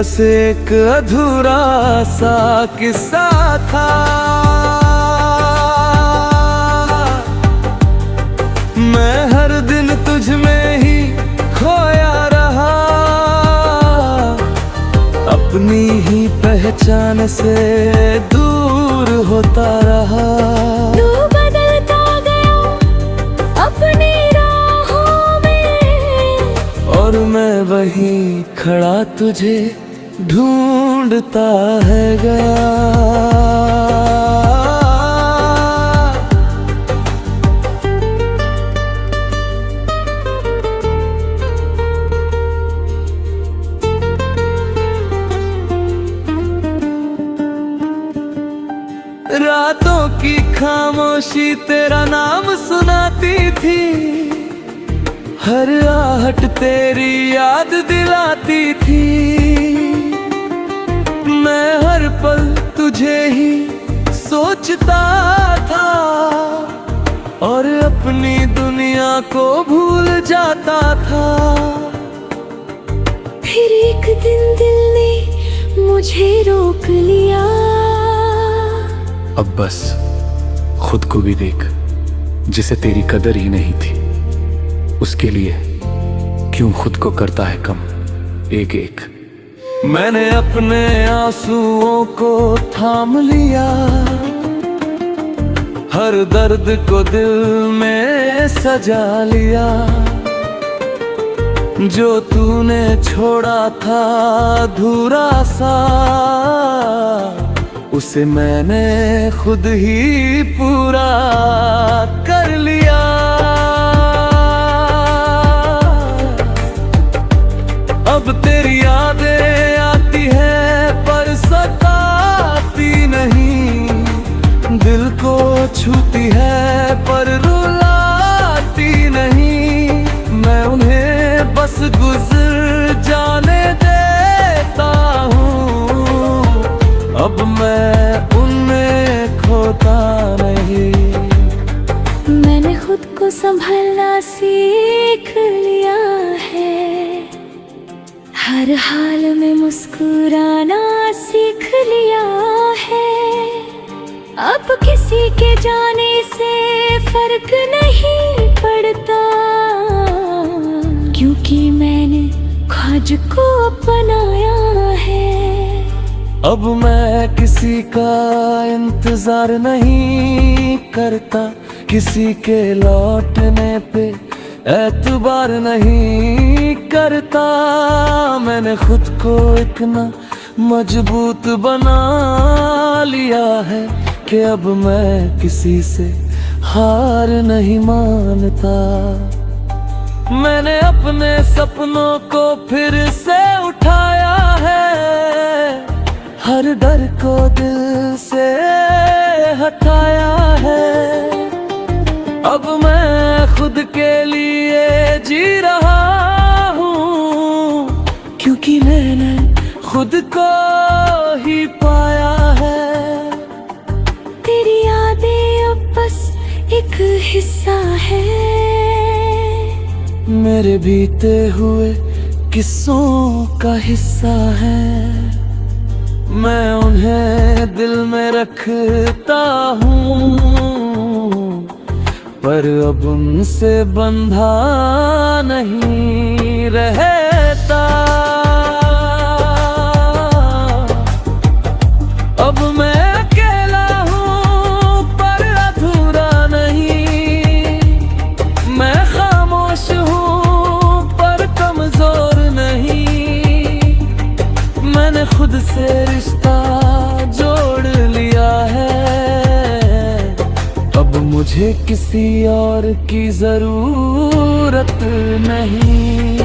बस एक अधूरा सा किस्सा था। मैं हर दिन तुझ में ही खोया रहा, अपनी ही पहचान से दूर होता रहा। तू बदलता गया अपनी राहों में, और मैं वहीं खड़ा तुझे ढूंढता है गया। रातों की खामोशी तेरा नाम सुनाती थी, हर आहट तेरी याद दिलाती थी। मैं हर पल तुझे ही सोचता था, और अपनी दुनिया को भूल जाता था। फिर एक दिन दिल ने मुझे रोक लिया। अब बस खुद को भी देख, जिसे तेरी कदर ही नहीं थी, उसके लिए क्यों खुद को करता है कम एक एक। मैंने अपने आंसुओं को थाम लिया, हर दर्द को दिल में सजा लिया। जो तूने छोड़ा था अधूरा सा, उसे मैंने खुद ही पूरा कर लिया। अब तेरी यादें आती है पर सताती नहीं, दिल को छूती है पर रुलाती नहीं। मैं उन्हें बस गुजर जाने देता हूँ, अब मैं उनमें खोता नहीं। मैंने खुद को संभालना सीख लिया है, हर हाल में मुस्कुराना सीख लिया है। अब किसी के जाने से फर्क नहीं पड़ता, क्योंकि मैंने खुद को अपनाया है। अब मैं किसी का इंतजार नहीं करता, किसी के लौटने पे एतबार नहीं करता। मैंने खुद को इतना मजबूत बना लिया है कि अब मैं किसी से हार नहीं मानता। मैंने अपने सपनों को फिर से उठाया है, हर डर को दिल से हटाया है। अब मैं खुद के लिए जी रहा हूँ, क्योंकि मैंने खुद को ही पाया है। तेरी यादें अब बस एक हिस्सा है मेरे बीते हुए किस्सों का हिस्सा है। मैं उन्हें दिल में रखता हूँ, पर अब उनसे बंधा नहीं रहता। अब मैं अकेला हूँ पर अधूरा नहीं, मैं खामोश हूँ पर कमजोर नहीं। मैंने खुद से रिश्ता जोड़ लिया है, अब मुझे किसी और की जरूरत नहीं।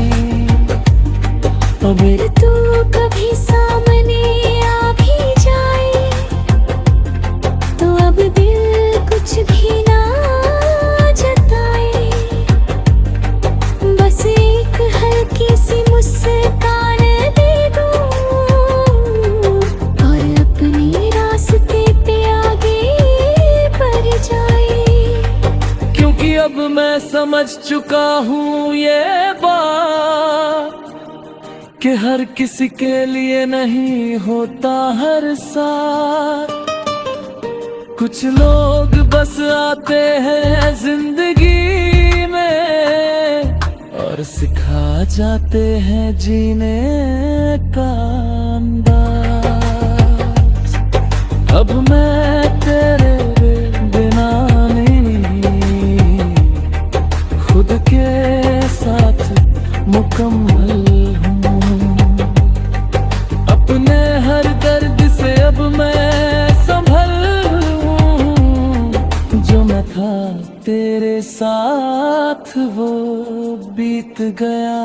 अगर तू कभी सामने आ भी जाए, तो अब दिल कुछ भी ना जताए। बस एक हल्की सी मुस्कान दे दो, और अपने रास्ते पे आगे बढ़ जाए। क्योंकि अब मैं समझ चुका हूँ ये बात, कि हर किसी के लिए नहीं होता हर साथ। कुछ लोग बस आते हैं जिंदगी में और सिखा जाते हैं जीने का अंदाज। अब मैं तेरे बिना नहीं, खुद के साथ मुकम्मल हूँ। अपने हर दर्द से अब मैं संभल हूँ। जो मैं था तेरे साथ वो बीत गया।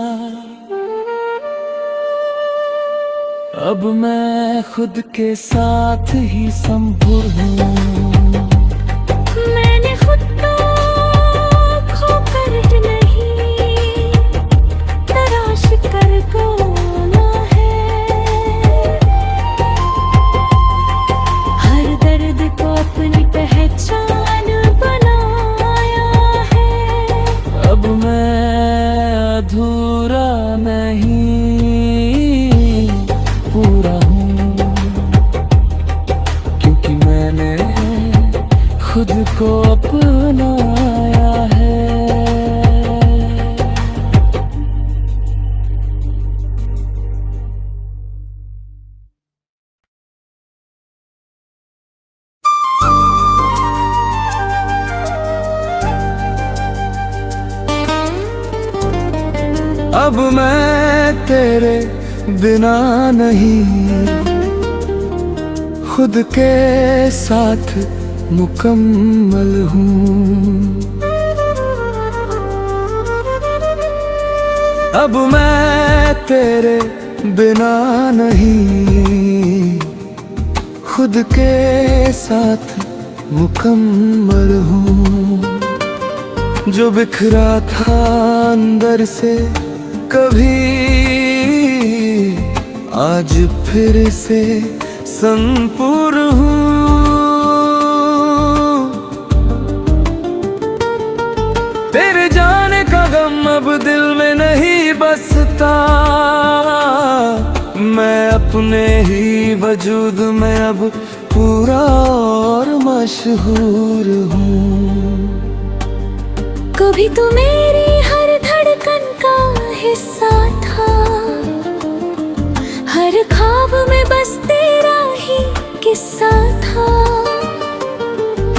अब मैं खुद के साथ ही संभूर हूँ। मैंने खुद को खोकर नहीं, तराश कर पाना है। हर दर्द को अपनी पहचान बनाया है। अब मैं अधूरा नहीं, पूरा हूँ, क्योंकि मैंने खुद को अपनाया है। अब मैं तेरे बिना नहीं, खुद के साथ मुकम्मल हूँ। अब मैं तेरे बिना नहीं, खुद के साथ मुकम्मल हूँ। जो बिखरा था अंदर से कभी, आज फिर से संपूर्ण हूँ। तेरे जाने का गम अब दिल में नहीं बसता। मैं अपने ही वजूद में अब पूरा और मशहूर हूँ। कभी तो मेरी हर धड़कन का हिस्सा था, हर ख्वाब में बस तेरा ही किस्सा था।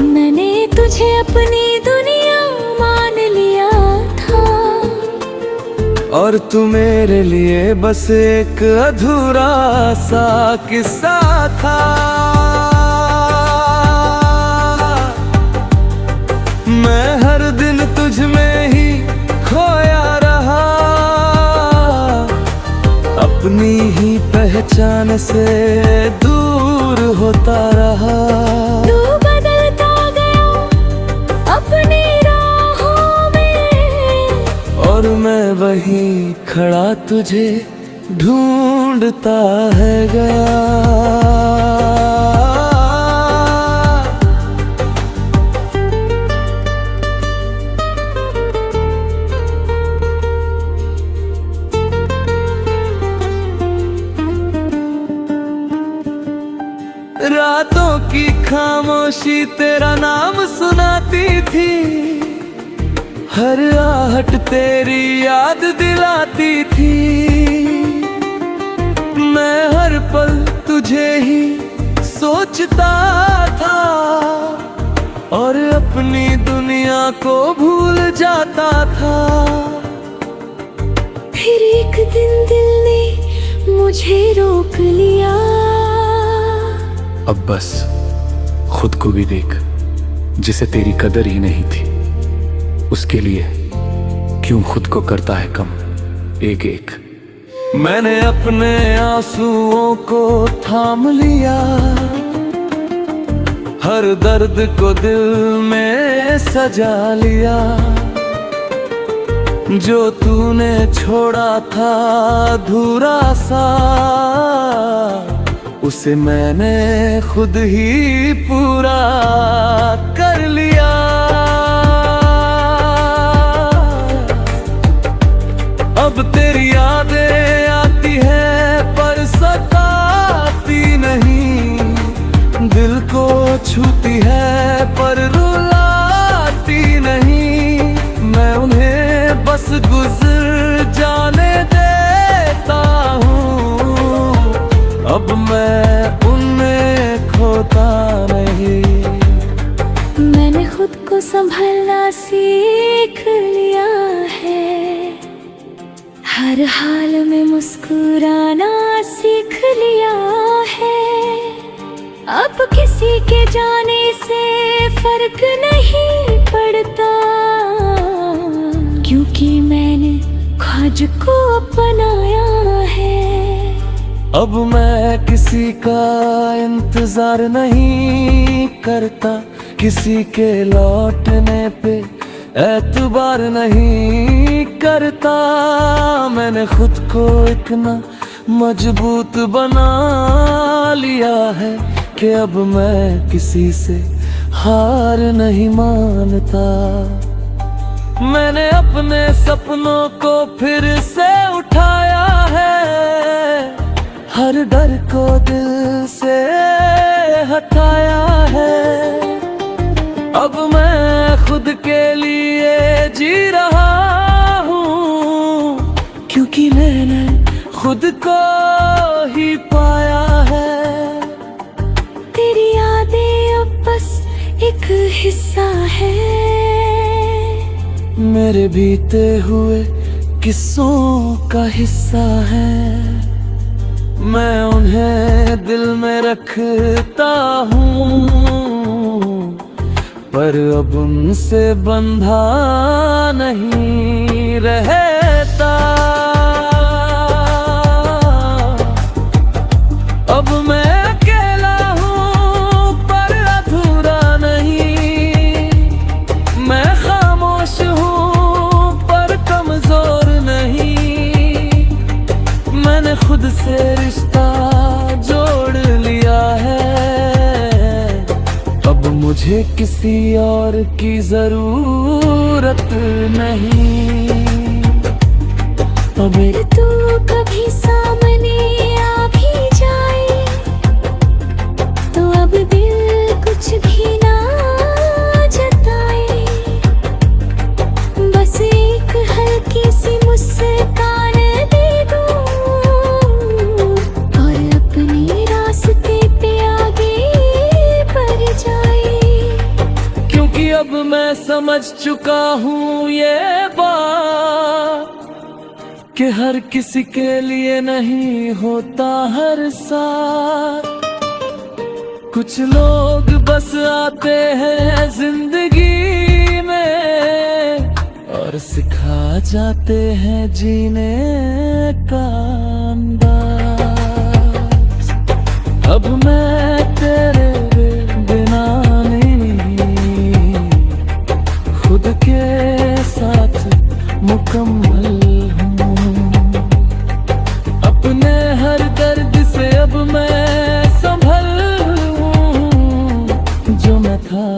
मैंने तुझे अपनी दुनिया मान लिया था, और तू मेरे लिए बस एक अधूरा सा किस्सा था। मैं हर दिन तुझ में ही खोया रहा, अपनी ही पहचान से दूर होता रहा। तू बदलता गया अपनी राहों में, और मैं वहीं खड़ा तुझे ढूंढता है गया। रातों की खामोशी तेरा नाम सुनाती थी, हर आहट तेरी याद दिलाती थी। मैं हर पल तुझे ही सोचता था, और अपनी दुनिया को भूल जाता था। फिर एक दिन दिल ने मुझे रोक लिया। अब बस खुद को भी देख, जिसे तेरी कदर ही नहीं थी। उसके लिए क्यों खुद को करता है कम एक एक। मैंने अपने आंसुओं को थाम लिया, हर दर्द को दिल में सजा लिया। जो तूने छोड़ा था अधूरा सा, उसे मैंने खुद ही पूरा कर लिया। अब तेरी यादें आती है अब मैं उनमें खोता नहीं। मैंने खुद को संभलना सीख लिया है, हर हाल में मुस्कुराना सीख लिया है। अब किसी के जाने से फर्क नहीं पड़ता, क्योंकि मैंने खुद को अपनाया है। अब मैं किसी का इंतजार नहीं करता, किसी के लौटने पे एतबार नहीं करता। मैंने खुद को इतना मजबूत बना लिया है कि अब मैं किसी से हार नहीं मानता। मैंने अपने सपनों को फिर से उठाया है, हर डर को दिल से हटाया है। अब मैं खुद के लिए जी रहा हूँ, क्योंकि मैंने खुद को ही पाया है। तेरी यादें अब बस एक हिस्सा है मेरे बीते हुए किस्सों का हिस्सा है। मैं उन्हें दिल में रखता हूँ, पर अब उनसे बंधा नहीं रहता। अब मैं अकेला हूँ पर अधूरा नहीं, मैं खामोश हूँ पर कमजोर नहीं। मैंने खुद से रिश्ता जोड़ लिया है, अब मुझे किसी और की जरूरत नहीं। अगर तू कभी सामने आ भी जाए तो अब दिल कुछ भी ना जताए। बस एक हल्की सी मुस्कान दे दो और अपने रास्ते पे आगे बढ़ जाए। क्योंकि अब मैं समझ चुका हूँ ये बात कि हर किसी के लिए नहीं होता हर साथ। कुछ लोग बस आते हैं जिंदगी में और सिखा जाते हैं जीने का अंदाज। अब मैं तेरे बिना नहीं, खुद के साथ मुकम्मल हूँ। अपने हर दर्द से अब मैं संभल हूँ। जो मैं था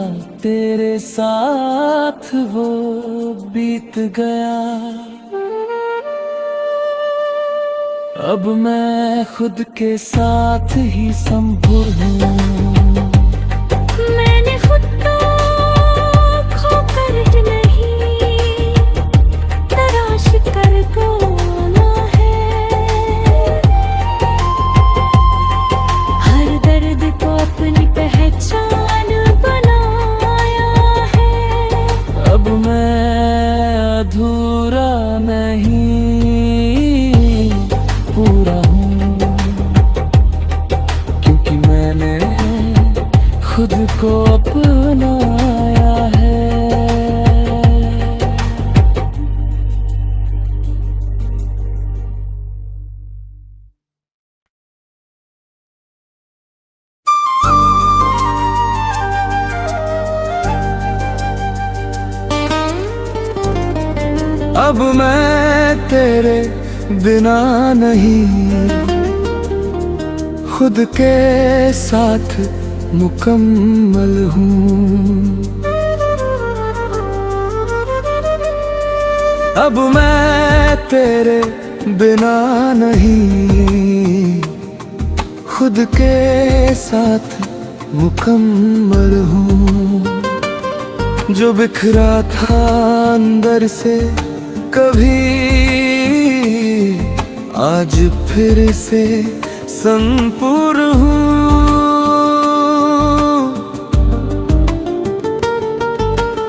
तेरे साथ वो बीत गया, अब मैं खुद के साथ ही संभल हूँ। मैंने खुद को खोकर नहीं तराश कर पाना है, हर दर्द को अपनी पहचान बनाया है। अब मैं अधूरा नहीं पूरा हूँ, क्योंकि मैंने खुद को अपनाया है। अब मैं तेरे बिना नहीं, खुद के साथ मुकम्मल हूँ। अब मैं तेरे बिना नहीं, खुद के साथ मुकम्मल हूँ। जो बिखरा था अंदर से कभी, आज फिर से संपूर्ण हूँ।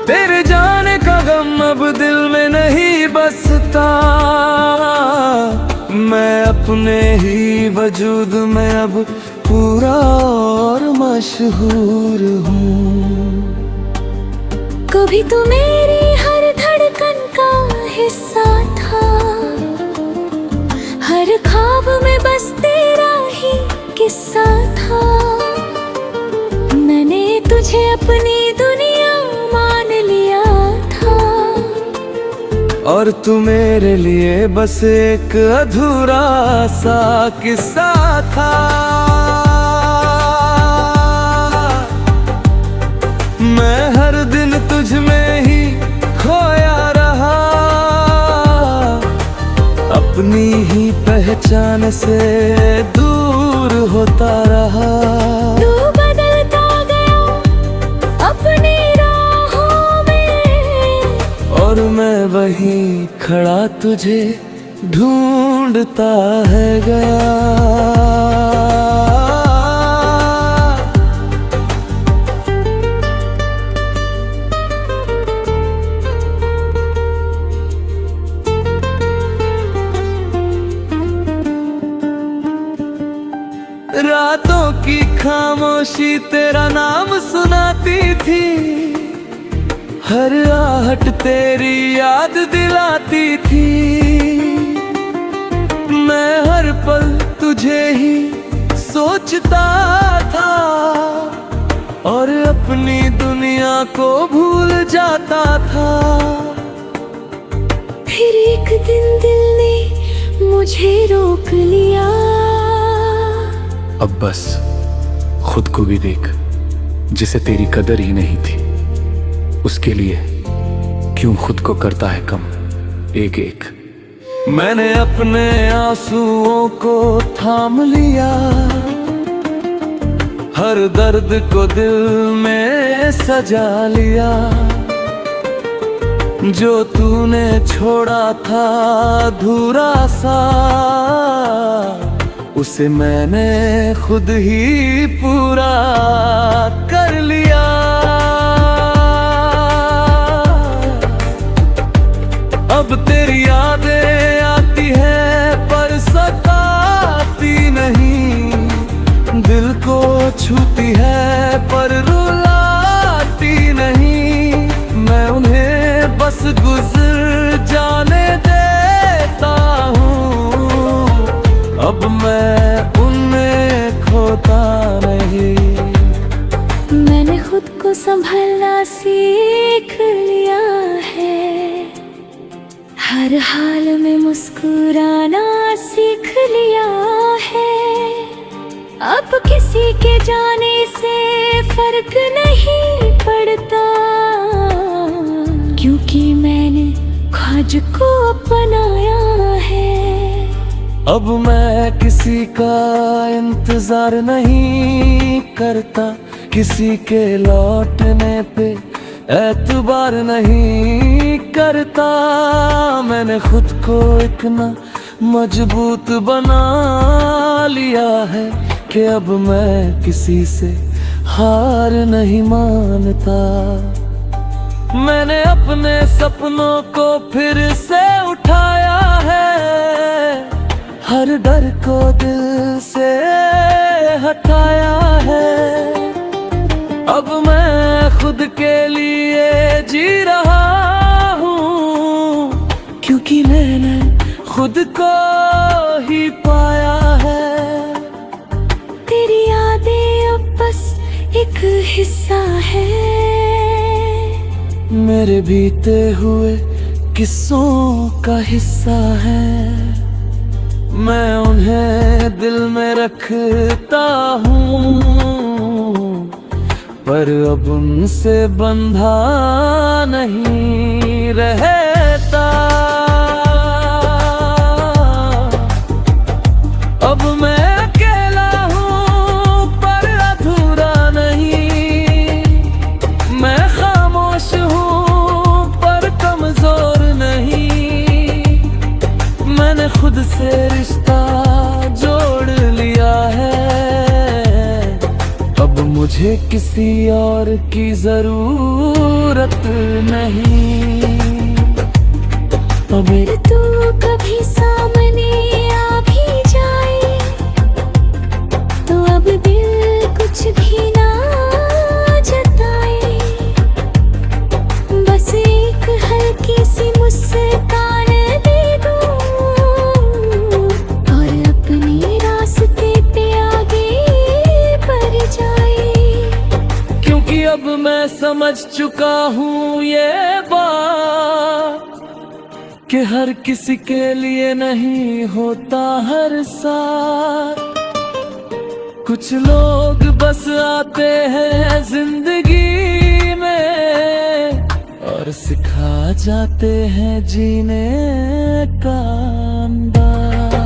तेरे जाने का गम अब दिल में नहीं बसता, मैं अपने ही वजूद में अब पूरा और मशहूर हूँ। कभी तू मेरी हर धड़कन का हिस्सा था, हर ख्वाब में बस तेरा ही किस्सा था। मैंने तुझे अपनी दुनिया मान लिया था, और तू मेरे लिए बस एक अधूरा सा किस्सा था। मैं हर दिन तुझ में ही खोया रहा, अपनी ही पहचान से दूर होता रहा। तू बदलता गया अपनी राहों में, और मैं वहीं खड़ा तुझे ढूंढता है गया। रातों की खामोशी तेरा नाम सुनाती थी, हर आहट तेरी याद दिलाती थी। मैं हर पल तुझे ही सोचता था, और अपनी दुनिया को भूल जाता था। फिर एक दिन दिल ने मुझे रोक लिया। अब बस खुद को भी देख, जिसे तेरी कदर ही नहीं थी, उसके लिए क्यों खुद को करता है कम एक एक। मैंने अपने आंसुओं को थाम लिया, हर दर्द को दिल में सजा लिया। जो तूने छोड़ा था अधूरा सा, उसे मैंने खुद ही पूरा कर लिया। अब तेरी यादें आती है पर सताती नहीं, दिल को छूती है पर रुलाती नहीं। मैं उन्हें बस गुजर जाने देता हूँ, अब मैं उनमें खोता नहीं। मैंने खुद को संभालना सीख लिया है, हर हाल में मुस्कुराना सीख लिया है। अब किसी के जाने से फर्क नहीं पड़ता, क्योंकि मैंने खुद को अपनाया है। अब मैं किसी का इंतजार नहीं करता, किसी के लौटने पे एतबार नहीं करता। मैंने खुद को इतना मजबूत बना लिया है कि अब मैं किसी से हार नहीं मानता। मैंने अपने सपनों को फिर से उठाया है, हर डर को दिल से हटाया है। अब मैं खुद के लिए जी रहा हूँ, क्योंकि मैंने खुद को ही पाया है। तेरी यादें अब बस एक हिस्सा है, मेरे बीते हुए किस्सों का हिस्सा है। मैं उन्हें दिल में रखता हूँ, पर अब उनसे बंधा नहीं रहता। अब मैं अकेला हूँ पर अधूरा नहीं, मैं खामोश हूँ पर कमजोर नहीं। मैंने खुद से रिश्ता जोड़ लिया मुझे किसी और की जरूरत नहीं। अगर तू कभी सामने आ भी जाए तो अब दिल कुछ भी ना जताए। बस एक हल्की सी मुस्कान दे दूं और अपने रास्ते पे आगे बढ़ जाए। क्योंकि अब मैं समझ चुका हूँ ये बात कि हर किसी के लिए नहीं होता हर साथ। कुछ लोग बस आते हैं जिंदगी में और सिखा जाते हैं जीने का अंदाज।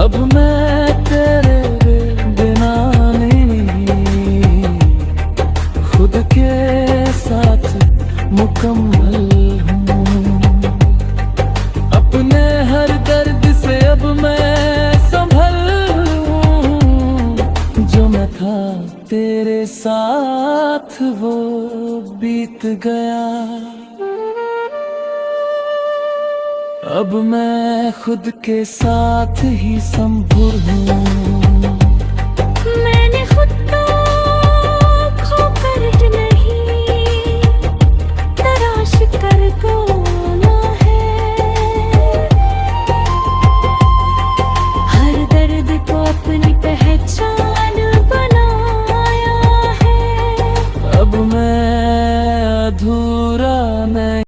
अब मैं तेरे बिना नहीं, खुद के साथ मुकम्मल हूँ। अपने हर दर्द से अब मैं संभल हूँ। जो मैं था तेरे साथ वो बीत गया। अब मैं खुद के साथ ही संभल हूँ।